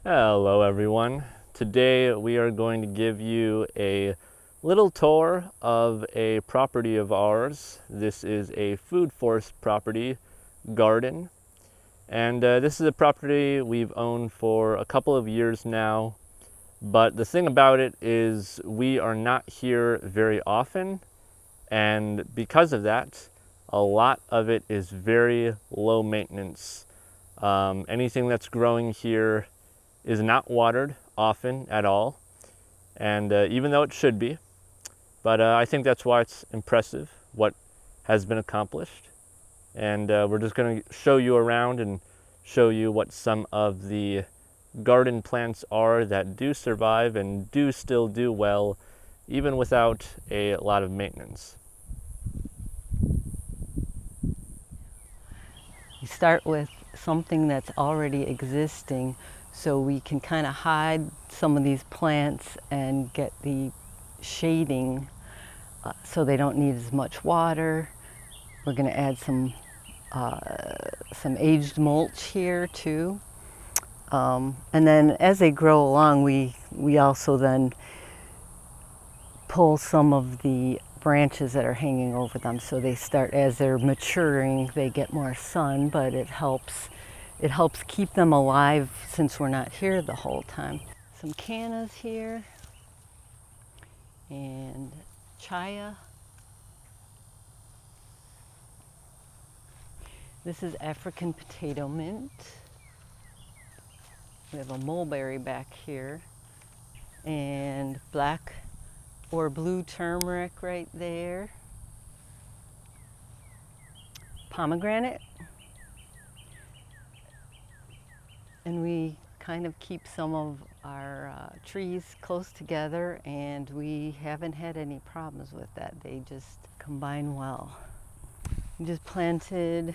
Hello everyone. Today we are going to give you a little tour of a property of ours. This is a food forest property garden, and this is a property we've owned for a couple of years now. But the thing about it is we are not here very often, and because of that, a lot of it is very low maintenance. Anything that's growing here is not watered often at all, and even though it should be, but I think that's why it's impressive what has been accomplished. And we're just going to show you around and show you what some of the garden plants are that do survive and do still do well even without a lot of maintenance. We start with something that's already existing so we can kind of hide some of these plants and get the shading so they don't need as much water. We're going to add some aged mulch here too. And then as they grow along, we also then pull some of the branches that are hanging over them, so they start, as they're maturing, they get more sun, but it helps keep them alive since we're not here the whole time. Some cannas here and chaya. This is African potato mint. We have a mulberry back here and black or blue turmeric right there. Pomegranate. And we kind of keep some of our trees close together, and we haven't had any problems with that. They just combine well. We just planted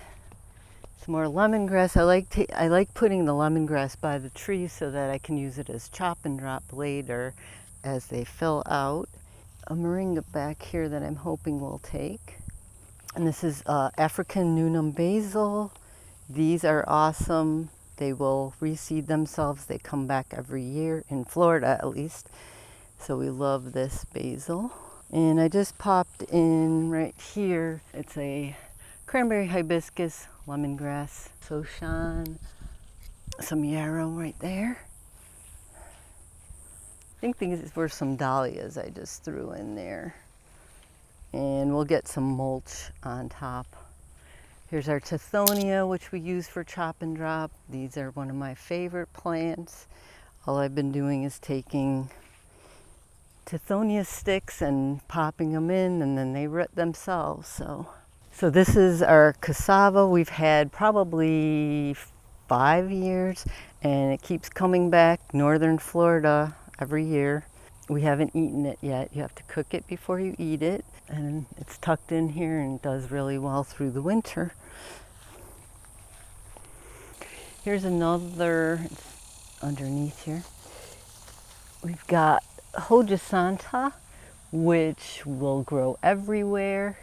some more lemongrass. I like putting the lemongrass by the trees so that I can use it as chop and drop later as they fill out. A moringa back here that I'm hoping will take. And this is African Nunum basil. These are awesome. They will reseed themselves. They come back every year, in Florida at least. So we love this basil. And I just popped in right here. It's a cranberry hibiscus, lemongrass, Soshan, some yarrow right there. I think these were some dahlias I just threw in there. And we'll get some mulch on top. Here's our tithonia, which we use for chop and drop. These are one of my favorite plants. All I've been doing is taking tithonia sticks and popping them in, and then they root themselves. So this is our cassava. We've had probably 5 years, and it keeps coming back. Northern Florida every year. We haven't eaten it yet. You have to cook it before you eat it, and it's tucked in here and does really well through the winter. Here's another underneath here. We've got Hoja Santa, which will grow everywhere.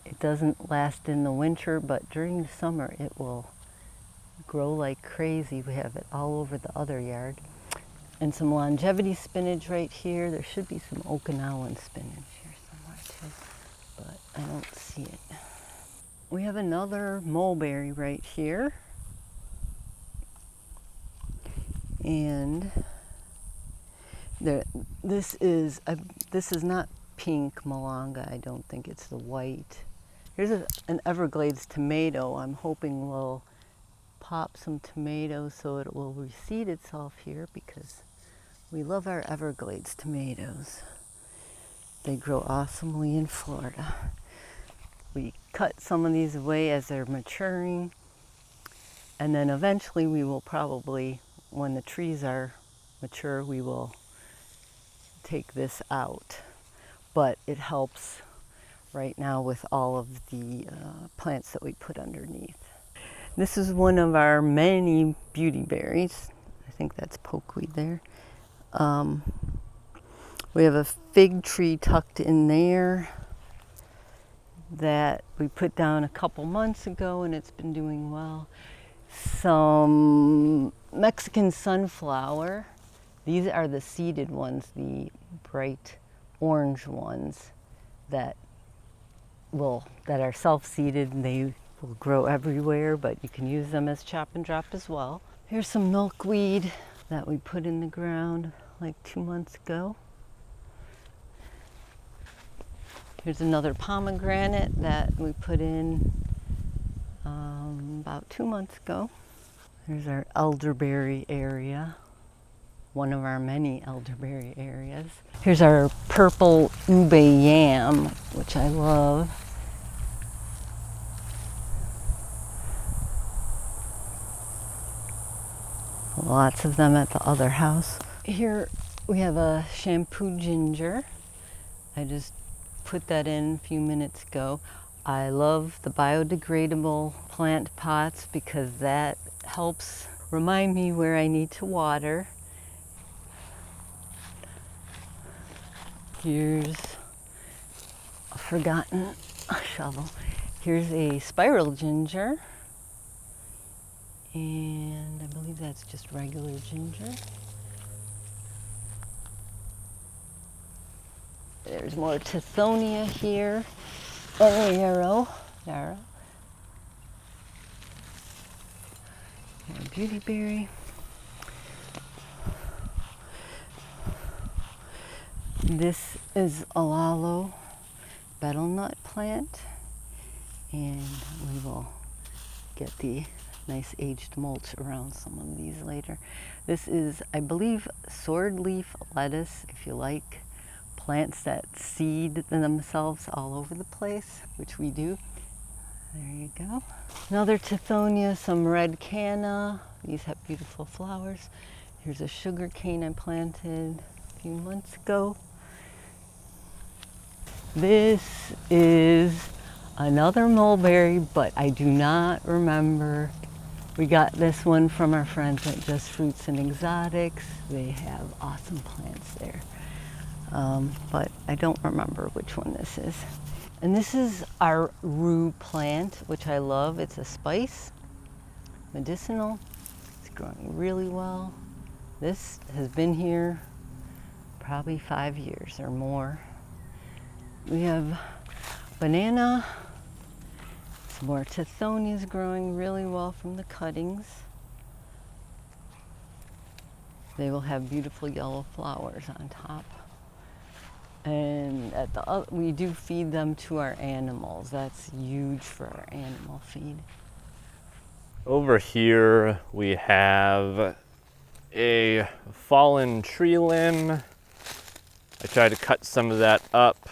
It doesn't last in the winter, but during the summer it will grow like crazy. We have it all over the other yard. And some longevity spinach right here. There should be some Okinawan spinach here somewhere too, but I don't see it. We have another mulberry right here. And this is not pink malanga. I don't think it's the white. Here's an Everglades tomato. I'm hoping we'll pop some tomatoes so it will reseed itself here, because we love our Everglades tomatoes. They grow awesomely in Florida. We cut some of these away as they're maturing, and then eventually we will probably, when the trees are mature, we will take this out. But it helps right now with all of the plants that we put underneath. This is one of our many beauty berries. I think that's pokeweed there. We have a fig tree tucked in there that we put down a couple months ago, and it's been doing well. Some Mexican sunflower. These are the seeded ones, the bright orange ones that are self-seeded, and they will grow everywhere, but you can use them as chop and drop as well. Here's some milkweed that we put in the ground like 2 months ago. Here's another pomegranate that we put in about 2 months ago. Here's our elderberry area, one of our many elderberry areas. Here's our purple ube yam, which I love. Lots of them at the other house. Here we have a shampoo ginger. I just put that in a few minutes ago. I love the biodegradable plant pots because that helps remind me where I need to water. Here's a forgotten shovel. Here's a spiral ginger. And I believe that's just regular ginger. There's more Tithonia here. And yarrow. More beautyberry. This is a lalo betel nut plant, and we will get the nice aged mulch around some of these later. This is, I believe, sword leaf lettuce, if you like plants that seed themselves all over the place, which we do. There you go. Another Tithonia, some red canna. These have beautiful flowers. Here's a sugar cane I planted a few months ago. This is another mulberry, but I do not remember. We got this one from our friends at Just Fruits and Exotics. They have awesome plants there. But I don't remember which one this is. And this is our rue plant, which I love. It's a spice, medicinal. It's growing really well. This has been here probably 5 years or more. We have banana. Some more Tithonias growing really well from the cuttings. They will have beautiful yellow flowers on top. And we do feed them to our animals. That's huge for our animal feed. Over here we have a fallen tree limb. I tried to cut some of that up,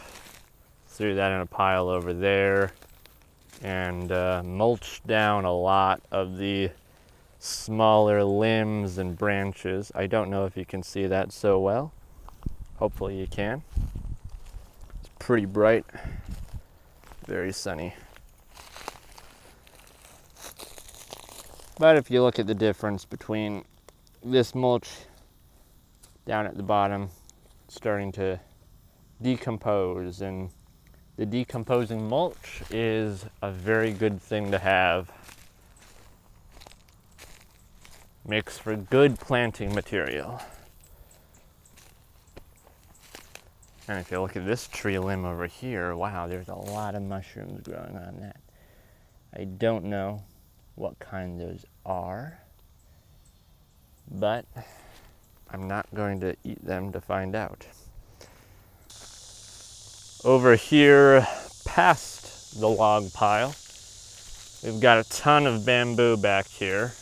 threw that in a pile over there, and mulched down a lot of the smaller limbs and branches. I don't know if you can see that so well. Hopefully you can. It's pretty bright, very sunny. But if you look at the difference between this mulch down at the bottom starting to decompose, and the decomposing mulch is a very good thing to have. Makes for good planting material. And if you look at this tree limb over here, wow, there's a lot of mushrooms growing on that. I don't know what kind those are, but I'm not going to eat them to find out. Over here, past the log pile, we've got a ton of bamboo back here.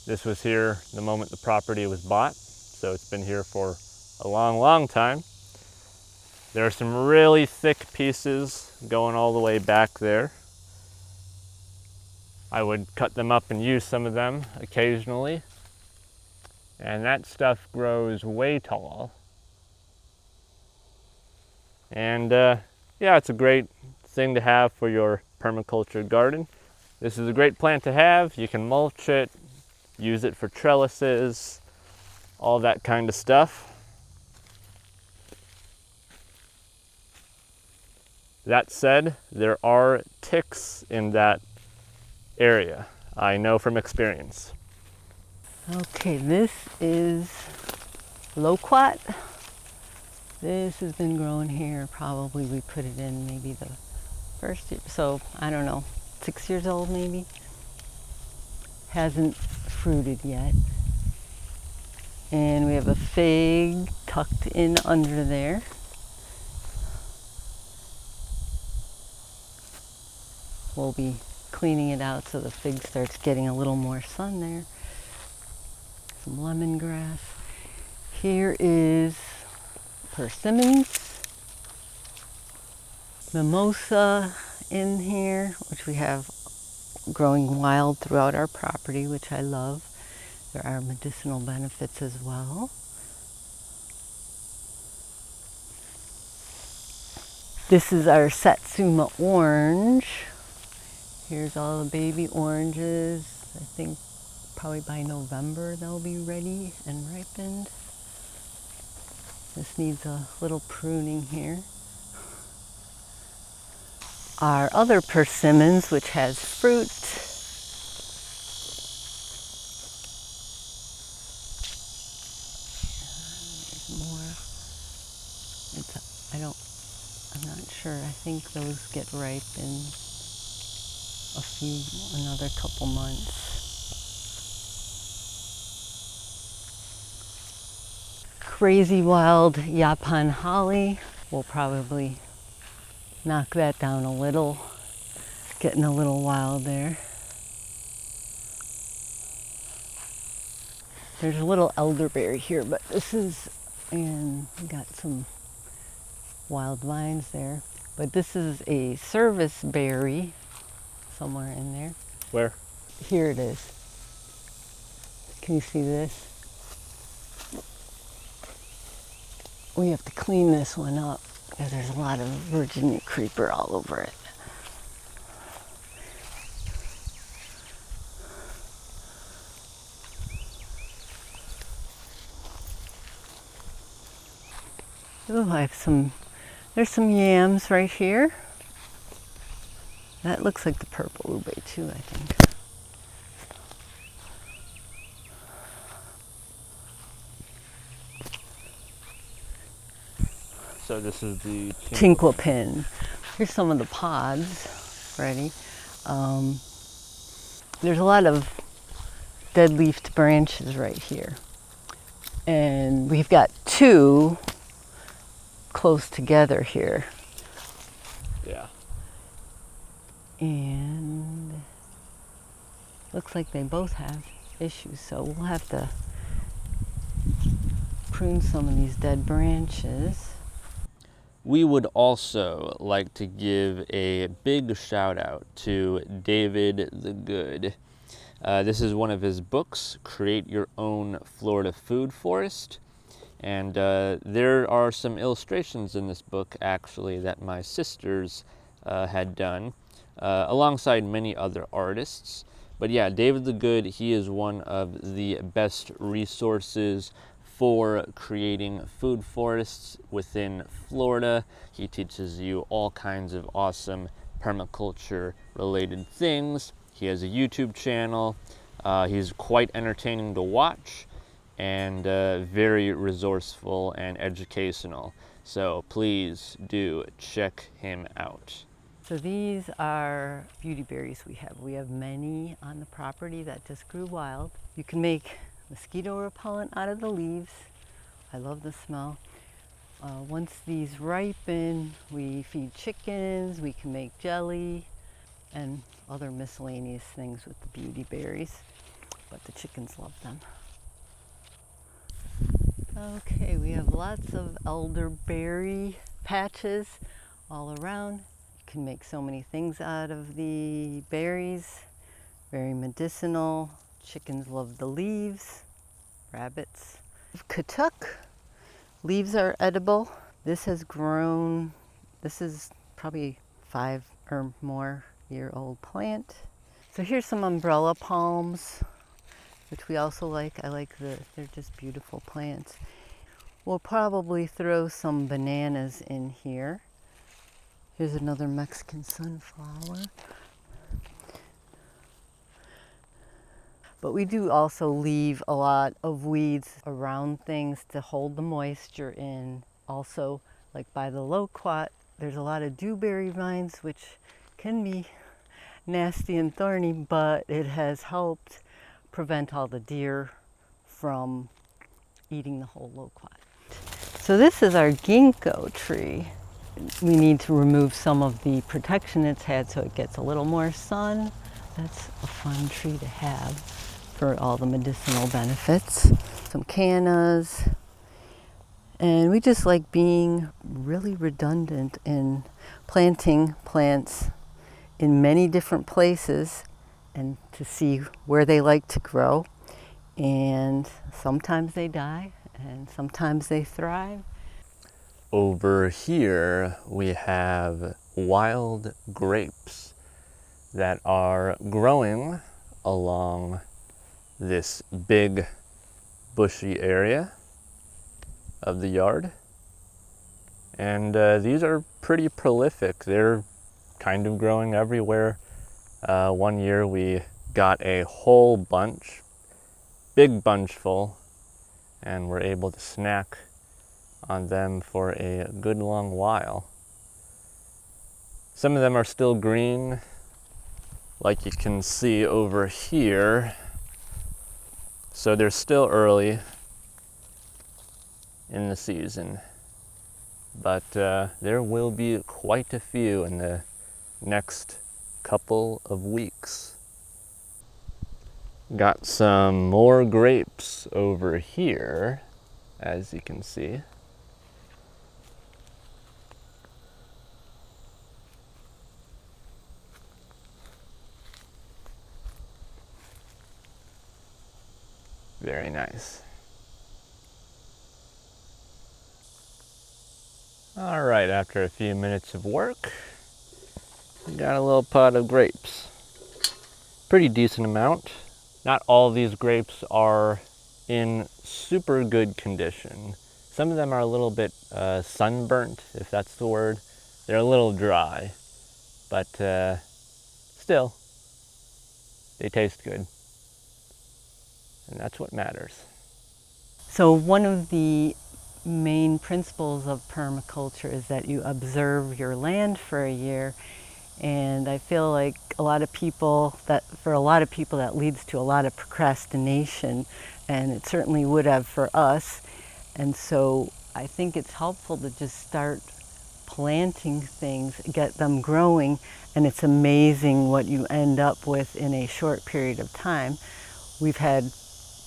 This was here the moment the property was bought, so it's been here for a long, long time. There are some really thick pieces going all the way back there. I would cut them up and use some of them occasionally. And that stuff grows way tall. And yeah, it's a great thing to have for your permaculture garden. This is a great plant to have. You can mulch it, use it for trellises, all that kind of stuff. That said, there are ticks in that area. I know from experience. Okay, this is loquat. This has been growing here. Probably we put it in maybe the first year. So I don't know, 6 years old maybe. Hasn't fruited yet. And we have a fig tucked in under there. We'll be cleaning it out so the fig starts getting a little more sun there. Some lemongrass. Here is persimmons, mimosa in here, which we have growing wild throughout our property, which I love. There are medicinal benefits as well. This is our Satsuma orange. Here's all the baby oranges. I think probably by November they'll be ready and ripened. This needs a little pruning here. Our other persimmons, which has fruit. There's more. I'm not sure. I think those get ripe in another couple months. Crazy wild Japan holly. We'll probably knock that down a little. Getting a little wild there. There's a little elderberry here, but and we got some wild vines there. But this is a service berry somewhere in there. Where? Here it is. Can you see this? We have to clean this one up because there's a lot of Virginia creeper all over it. Oh, there's some yams right here. That looks like the purple ube too, I think. So this is the Chinquapin. Here's some of the pods ready. There's a lot of dead-leafed branches right here. And we've got two close together here. Yeah. And looks like they both have issues, so we'll have to prune some of these dead branches. We would also like to give a big shout out to David the Good. This is one of his books, Create Your Own Florida Food Forest. And there are some illustrations in this book, actually, that my sisters had done, alongside many other artists. But yeah, David the Good, he is one of the best resources for creating food forests within Florida. He teaches you all kinds of awesome permaculture related things. He has a YouTube channel. He's quite entertaining to watch and very resourceful and educational. So please do check him out. So these are beauty berries we have. We have many on the property that just grew wild. You can make mosquito repellent out of the leaves. I love the smell. Once these ripen, we feed chickens, we can make jelly and other miscellaneous things with the beauty berries, but the chickens love them. Okay, we have lots of elderberry patches all around. You can make so many things out of the berries. Very medicinal. Chickens love the leaves. Rabbits. Katuk. Leaves are edible. This has grown. This is probably 5 or more year old plant. So here's some umbrella palms, which we also like. They're just beautiful plants. We'll probably throw some bananas in here. Here's another Mexican sunflower. But we do also leave a lot of weeds around things to hold the moisture in. Also, like by the loquat, there's a lot of dewberry vines, which can be nasty and thorny, but it has helped prevent all the deer from eating the whole loquat. So this is our ginkgo tree. We need to remove some of the protection it's had so it gets a little more sun. That's a fun tree to have for all the medicinal benefits. Some cannas. And we just like being really redundant in planting plants in many different places and to see where they like to grow. And sometimes they die and sometimes they thrive. Over here we have wild grapes that are growing along this big bushy area of the yard. And these are pretty prolific. They're kind of growing everywhere. One year we got a whole bunch, big bunch full, and we're able to snack on them for a good long while. Some of them are still green, like you can see over here. So they're still early in the season, but there will be quite a few in the next couple of weeks. Got some more grapes over here, as you can see. Very nice. All right, after a few minutes of work, we got a little pot of grapes. Pretty decent amount. Not all these grapes are in super good condition. Some of them are a little bit sunburnt, if that's the word. They're a little dry, but still, they taste good. And that's what matters. So one of the main principles of permaculture is that you observe your land for a year. And I feel like for a lot of people that leads to a lot of procrastination, and it certainly would have for us. And so I think it's helpful to just start planting things, get them growing, and it's amazing what you end up with in a short period of time. We've had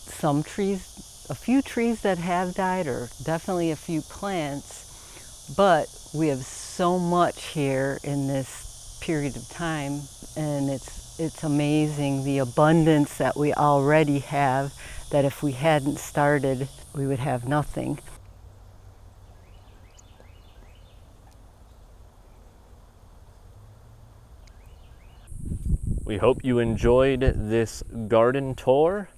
some trees, a few trees that have died, or definitely a few plants, but we have so much here in this period of time, and it's amazing the abundance that we already have, that if we hadn't started, we would have nothing. We hope you enjoyed this garden tour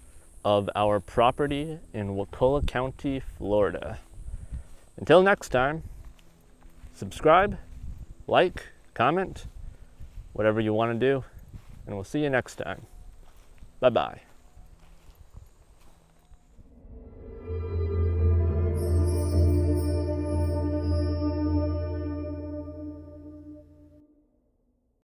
of our property in Wakulla County, Florida. Until next time, subscribe, like, comment, whatever you want to do, and we'll see you next time. Bye-bye.